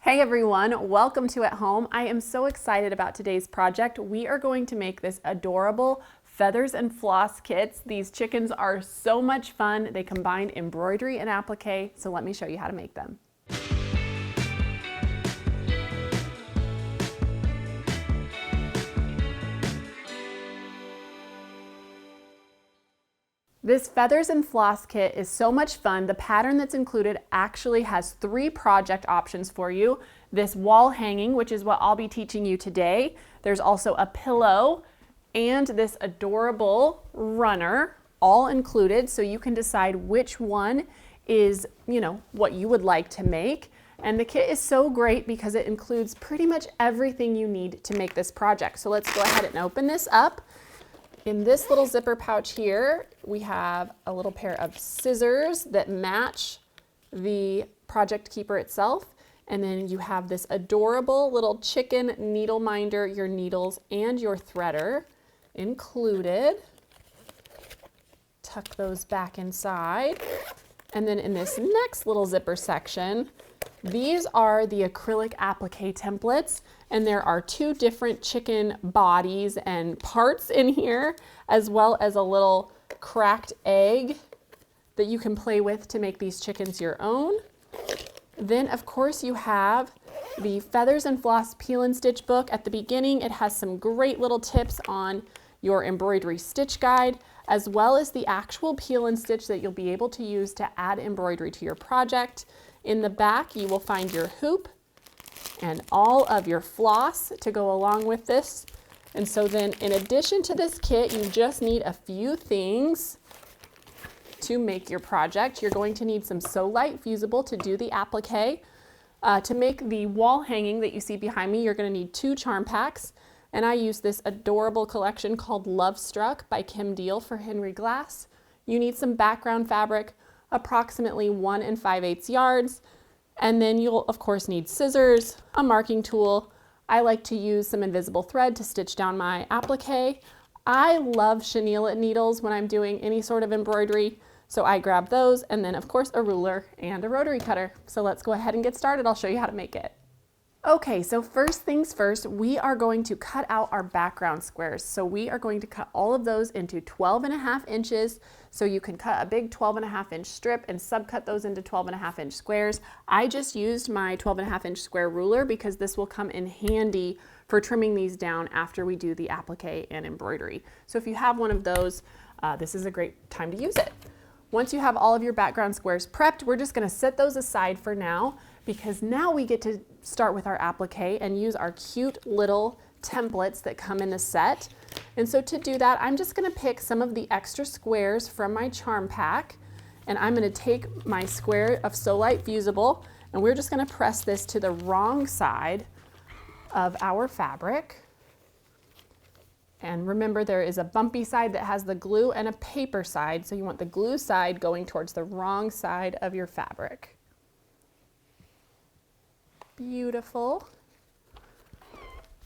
Hey everyone, welcome to At Home. I am so excited about today's project. We are going to make this adorable feathers and floss kits. These chickens are so much fun. They combine embroidery and applique, so let me show you how to make them. This feathers and floss kit is so much fun. The pattern that's included actually has 3 project options for you. This wall hanging, which is what I'll be teaching you today. There's also a pillow and this adorable runner, all included, so you can decide which one is, what you would like to make. And the kit is so great because it includes pretty much everything you need to make this project. So let's go ahead and open this up. In this little zipper pouch here, we have a little pair of scissors that match the project keeper itself. And then you have this adorable little chicken needle minder, your needles and your threader included. Tuck those back inside. And then in this next little zipper section, these are the acrylic applique templates, and there are 2 different chicken bodies and parts in here, as well as a little cracked egg that you can play with to make these chickens your own. Then, of course, you have the Feathers and Floss Peel and Stitch book. At the beginning, it has some great little tips on your embroidery stitch guide, as well as the actual peel and stitch that you'll be able to use to add embroidery to your project. In the back, you will find your hoop and all of your floss to go along with this. And so then, in addition to this kit, you just need a few things to make your project. You're going to need some Sew Light Fusible to do the applique. To make the wall hanging that you see behind me, you're going to need 2 charm packs. And I use this adorable collection called Love Struck by Kim Deal for Henry Glass. You need some background fabric, approximately 1 5/8 yards. And then you'll of course need scissors, a marking tool. I like to use some invisible thread to stitch down my applique. I love chenille needles when I'm doing any sort of embroidery, so I grab those, and then of course a ruler and a rotary cutter. So let's go ahead and get started. I'll show you how to make it. Okay, so first things first, we are going to cut out our background squares. So we are going to cut all of those into 12.5 inches. So you can cut a big 12.5 inch strip and subcut those into 12.5 inch squares. I just used my 12.5 inch square ruler because this will come in handy for trimming these down after we do the applique and embroidery. So if you have one of those, this is a great time to use it. Once you have all of your background squares prepped, we're just gonna set those aside for now, because now we get to start with our applique and use our cute little templates that come in the set. And so to do that, I'm just gonna pick some of the extra squares from my charm pack, and I'm gonna take my square of Sew Light Fusible, and we're just gonna press this to the wrong side of our fabric. And remember, there is a bumpy side that has the glue and a paper side, so you want the glue side going towards the wrong side of your fabric. Beautiful.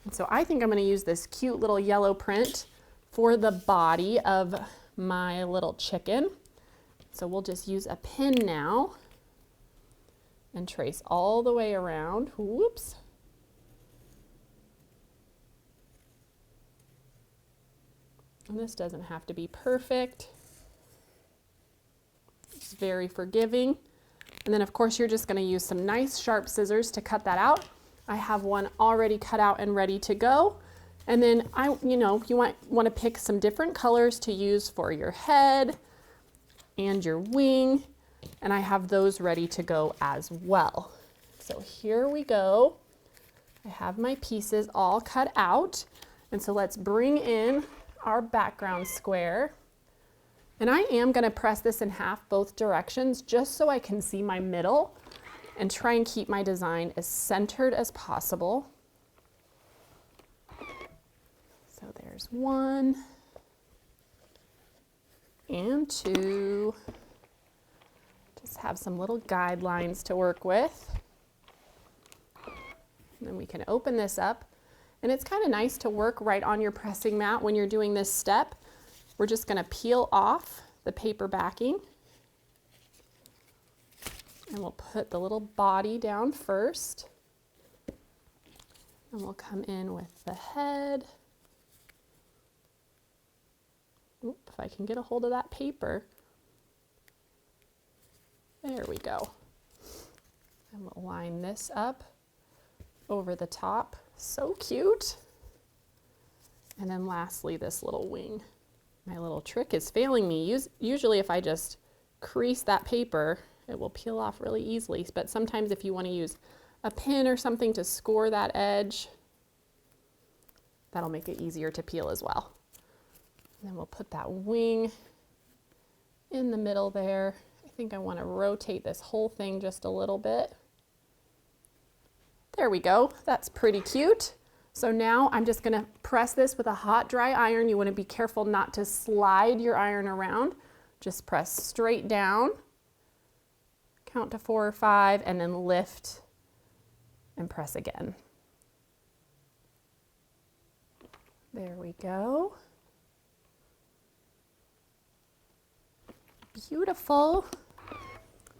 And so I think I'm going to use this cute little yellow print for the body of my little chicken. So we'll just use a pin now and trace all the way around. Whoops. And this doesn't have to be perfect. It's very forgiving. And then of course you're just going to use some nice sharp scissors to cut that out. I have one already cut out and ready to go. And then you want to pick some different colors to use for your head and your wing. And I have those ready to go as well. So here we go. I have my pieces all cut out. And so let's bring in our background square. And I am going to press this in half both directions just so I can see my middle and try and keep my design as centered as possible. So there's 1 and 2. Just have some little guidelines to work with. And then we can open this up. And it's kind of nice to work right on your pressing mat when you're doing this step. We're just going to peel off the paper backing, and we'll put the little body down first. And we'll come in with the head. Oop, if I can get a hold of that paper. There we go. And we'll line this up over the top. So cute. And then lastly, this little wing. My little trick is failing me. Usually if I just crease that paper, it will peel off really easily. But sometimes if you want to use a pin or something to score that edge, that'll make it easier to peel as well. And then we'll put that wing in the middle there. I think I want to rotate this whole thing just a little bit. There we go. That's pretty cute. So now I'm just going to press this with a hot, dry iron. You want to be careful not to slide your iron around. Just press straight down, count to 4 or 5, and then lift and press again. There we go. Beautiful.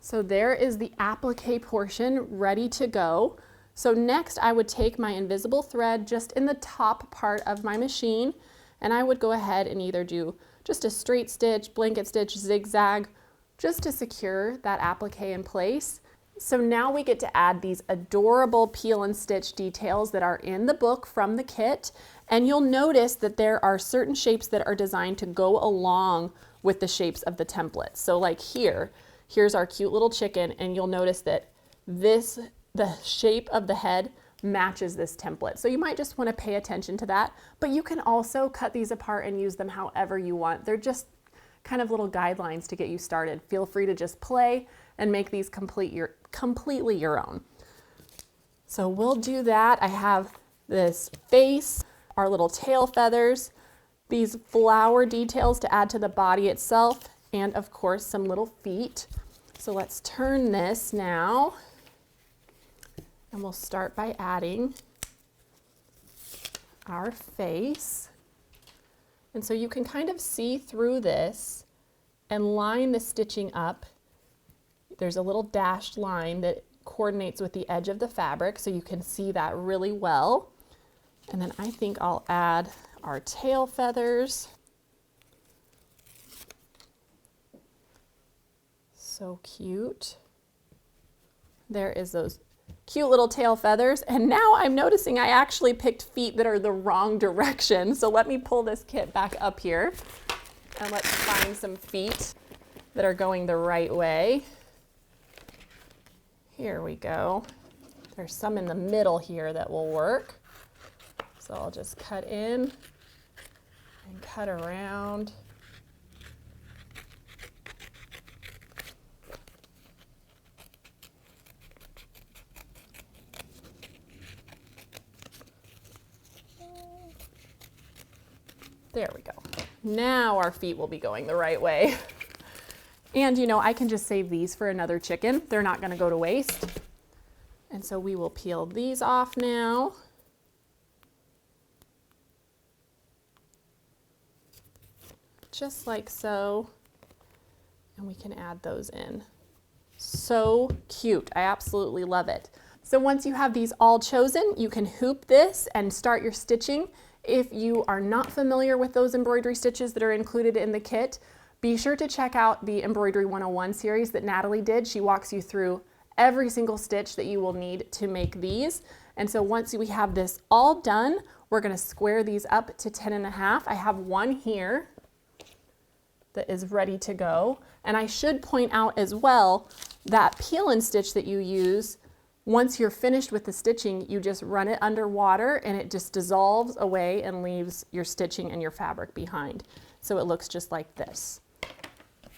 So there is the applique portion ready to go. So next I would take my invisible thread just in the top part of my machine, and I would go ahead and either do just a straight stitch, blanket stitch, zigzag, just to secure that applique in place. So now we get to add these adorable peel and stitch details that are in the book from the kit. And you'll notice that there are certain shapes that are designed to go along with the shapes of the templates. So like here's our cute little chicken, and you'll notice that the shape of the head matches this template. So you might just want to pay attention to that, but you can also cut these apart and use them however you want. They're just kind of little guidelines to get you started. Feel free to just play and make these completely your own. So we'll do that. I have this face, our little tail feathers, these flower details to add to the body itself, and of course some little feet. So let's turn this now. And we'll start by adding our face. And so you can kind of see through this and line the stitching up. There's a little dashed line that coordinates with the edge of the fabric, so you can see that really well. And then I think I'll add our tail feathers. So cute. There is those cute little tail feathers. And now I'm noticing I actually picked feet that are the wrong direction. So let me pull this kit back up here and let's find some feet that are going the right way. Here we go. There's some in the middle here that will work. So I'll just cut in and cut around. There we go. Now our feet will be going the right way. And you know, I can just save these for another chicken. They're not going to go to waste. And so we will peel these off now. Just like so. And we can add those in. So cute. I absolutely love it. So once you have these all chosen, you can hoop this and start your stitching. If you are not familiar with those embroidery stitches that are included in the kit, be sure to check out the Embroidery 101 series that Natalie did. She walks you through every single stitch that you will need to make these. And so once we have this all done, we're going to square these up to 10.5. I have one here that is ready to go. And I should point out as well that peel and stitch that you use, once you're finished with the stitching, you just run it under water and it just dissolves away and leaves your stitching and your fabric behind. So it looks just like this.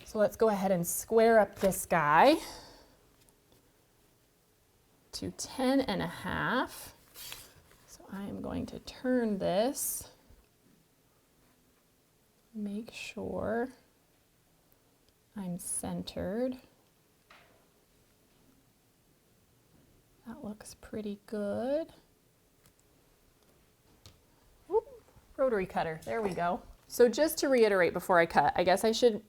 So let's go ahead and square up this guy to 10.5. So I am going to turn this, make sure I'm centered. That looks pretty good. Oop, rotary cutter, there we go. So just to reiterate before I cut, I guess I should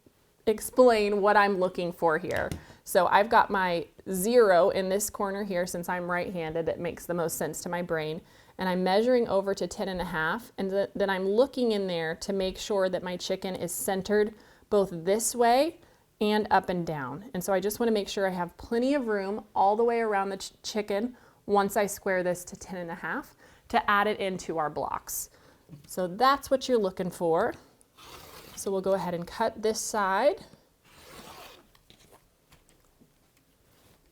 explain what I'm looking for here. So I've got my 0 in this corner here. Since I'm right-handed, it makes the most sense to my brain. And I'm measuring over to 10.5, and then I'm looking in there to make sure that my chicken is centered both this way and up and down. And so I just want to make sure I have plenty of room all the way around the chicken once I square this to 10.5 to add it into our blocks. So that's what you're looking for. So we'll go ahead and cut this side.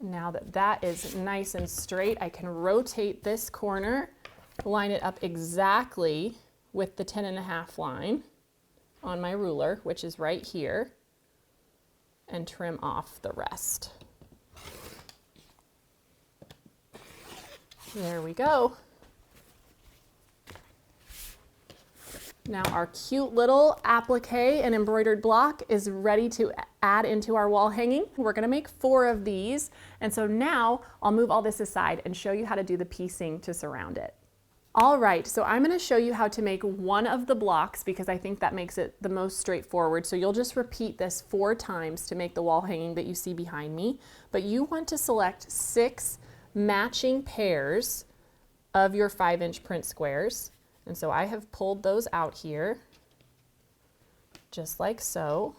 Now that that is nice and straight, I can rotate this corner, line it up exactly with the 10.5 line on my ruler, which is right here, and trim off the rest. There we go. Now our cute little applique and embroidered block is ready to add into our wall hanging. We're gonna make 4 of these. And so now I'll move all this aside and show you how to do the piecing to surround it. All right, so I'm gonna show you how to make one of the blocks because I think that makes it the most straightforward. So you'll just repeat this 4 times to make the wall hanging that you see behind me. But you want to select 6 matching pairs of your 5-inch print squares. And so I have pulled those out here, just like so.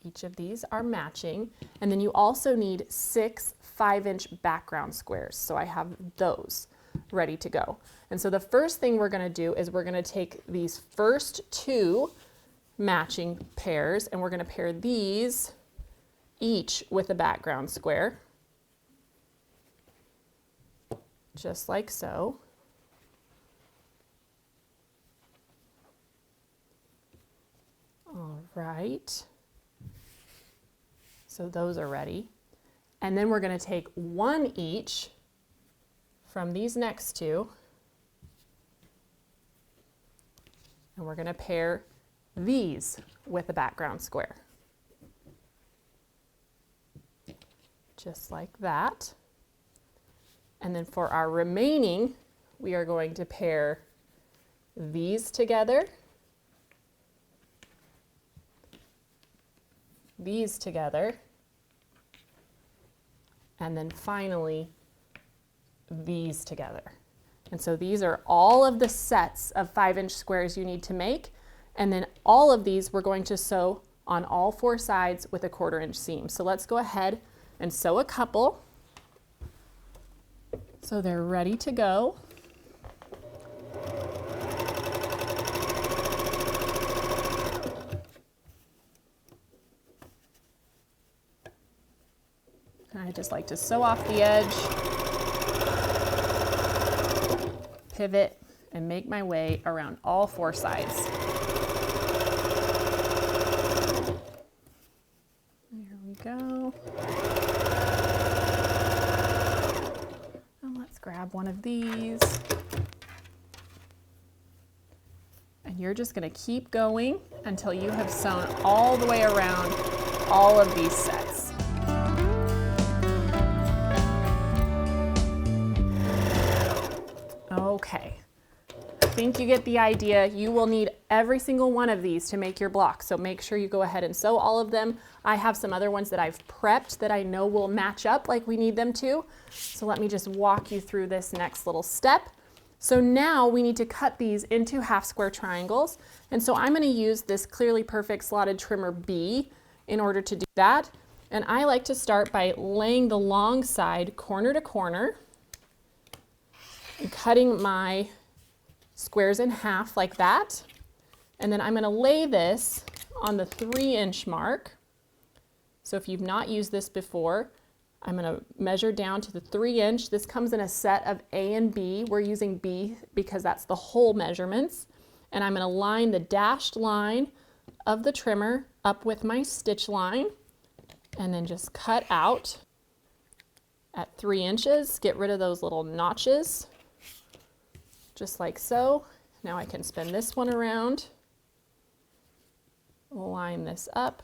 Each of these are matching. And then you also need 6 5-inch background squares. So I have those ready to go. And so the first thing we're gonna do is we're gonna take these first 2 matching pairs and we're gonna pair these each with a background square. Just like so. All right. So those are ready. And then we're going to take 1 each from these next 2. And we're going to pair these with a background square. Just like that. And then for our remaining, we are going to pair these together, these together, and then finally these together. And so these are all of the sets of 5-inch squares you need to make. And then all of these we're going to sew on all 4 sides with a 1/4 inch seam. So let's go ahead and sew a couple. So they're ready to go. I just like to sew off the edge, pivot, and make my way around all 4 sides. There we go. And let's grab one of these. And you're just going to keep going until you have sewn all the way around all of these sets. Okay, I think you get the idea. You will need every single one of these to make your block, so make sure you go ahead and sew all of them. I have some other ones that I've prepped that I know will match up like we need them to. So let me just walk you through this next little step. So now we need to cut these into half square triangles. And so I'm going to use this Clearly Perfect Slotted Trimmer B in order to do that. And I like to start by laying the long side corner to corner and cutting my squares in half like that. And then I'm going to lay this on the 3-inch mark. So if you've not used this before, I'm going to measure down to the 3-inch. This comes in a set of A and B. We're using B because that's the whole measurements. And I'm going to line the dashed line of the trimmer up with my stitch line and then just cut out at 3 inches. Get rid of those little notches, just like so. Now I can spin this one around, line this up,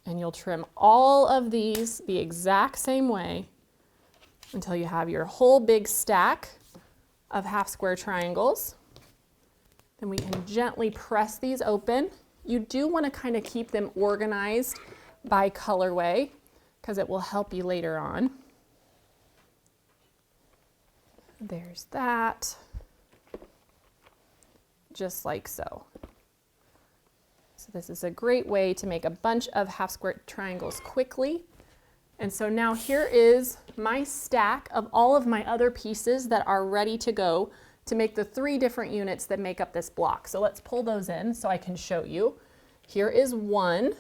and you'll trim all of these the exact same way until you have your whole big stack of half square triangles. Then we can gently press these open You do want to kind of keep them organized by colorway because it will help you later on. There's that, just like so. So this is a great way to make a bunch of half square triangles quickly. And so now here is my stack of all of my other pieces that are ready to go to make the 3 different units that make up this block. So let's pull those in so I can show you. Here is 1,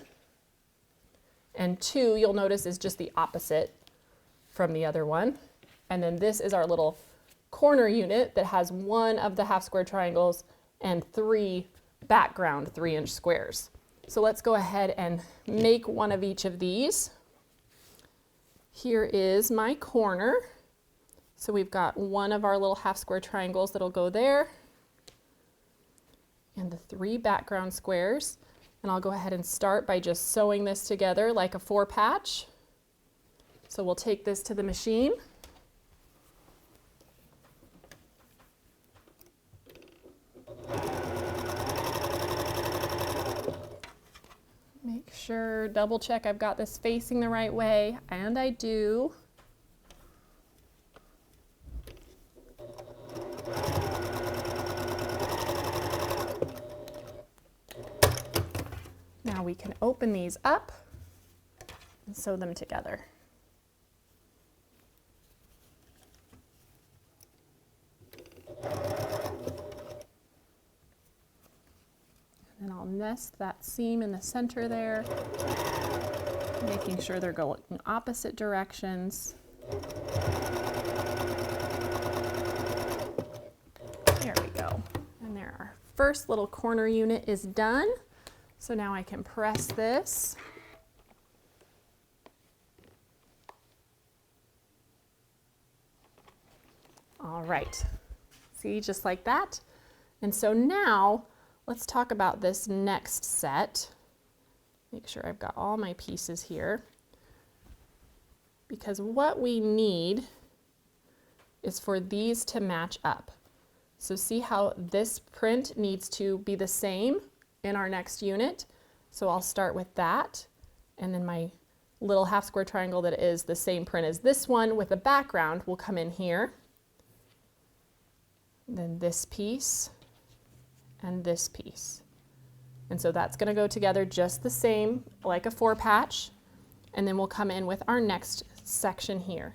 and 2, you'll notice, is just the opposite from the other one. And then this is our little corner unit that has 1 of the half square triangles and 3 background 3-inch squares. So let's go ahead and make one of each of these. Here is my corner. So we've got 1 of our little half square triangles that'll go there, and the 3 background squares. And I'll go ahead and start by just sewing this together like a 4-patch. So we'll take this to the machine. Make sure, double check I've got this facing the right way, and I do. Now we can open these up and sew them together. And then I'll nest that seam in the center there, making sure they're going in opposite directions. There we go. And there, our first little corner unit is done. So now I can press this. All right, see, just like that. And so now let's talk about this next set. Make sure I've got all my pieces here, because what we need is for these to match up. So see how this print needs to be the same in our next unit. So I'll start with that, and then my little half square triangle that is the same print as this one with a background will come in here. Then this piece and this piece. And so that's going to go together just the same like a 4-patch, and then we'll come in with our next section here.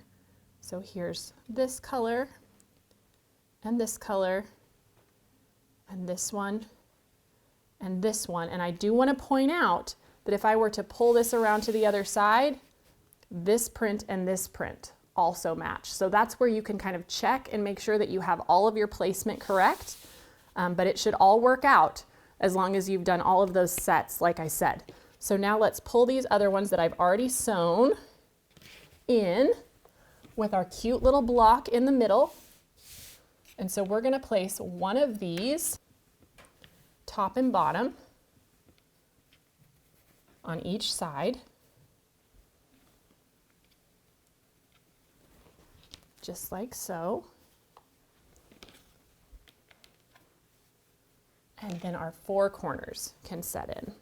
So here's this color and this color and this one and this one. And I do want to point out that if I were to pull this around to the other side, this print and this print also match. So that's where you can kind of check and make sure that you have all of your placement correct, but it should all work out as long as you've done all of those sets, like I said. So now let's pull these other ones that I've already sewn in with our cute little block in the middle. And so we're going to place one of these top and bottom on each side, just like so. And then our 4 corners can set in.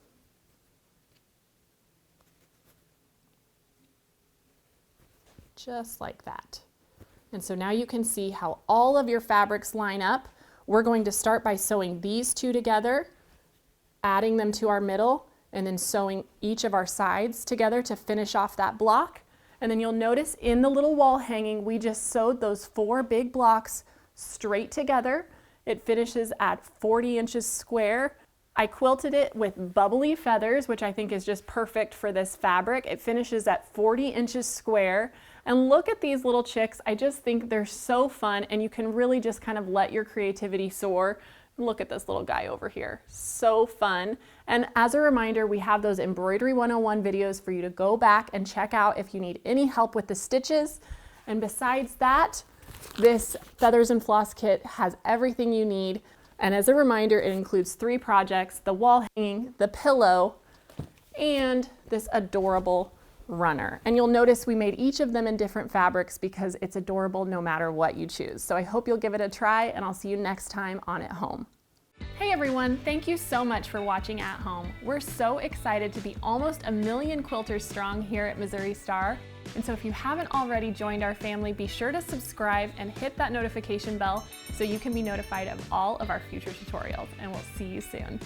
Just like that. And so now you can see how all of your fabrics line up. We're going to start by sewing these 2 together, adding them to our middle, and then sewing each of our sides together to finish off that block. And then you'll notice in the little wall hanging, we just sewed those 4 big blocks straight together. It finishes at 40 inches square. I quilted it with bubbly feathers, which I think is just perfect for this fabric. It finishes at 40 inches square. And look at these little chicks. I just think they're so fun, and you can really just kind of let your creativity soar. Look at this little guy over here. So fun. And as a reminder, we have those Embroidery 101 videos for you to go back and check out if you need any help with the stitches. And besides that, this Feathers and Floss kit has everything you need. And as a reminder, it includes 3 projects: the wall hanging, the pillow, and this adorable runner. And you'll notice we made each of them in different fabrics because it's adorable no matter what you choose. So I hope you'll give it a try, and I'll see you next time on At Home. Hey Hey everyone, thank you so much for watching at home. We're so excited to be almost 1 million quilters strong here at Missouri Star. And so if you haven't already joined our family, be sure to subscribe and hit that notification bell so you can be notified of all of our future tutorials, and we'll see you soon.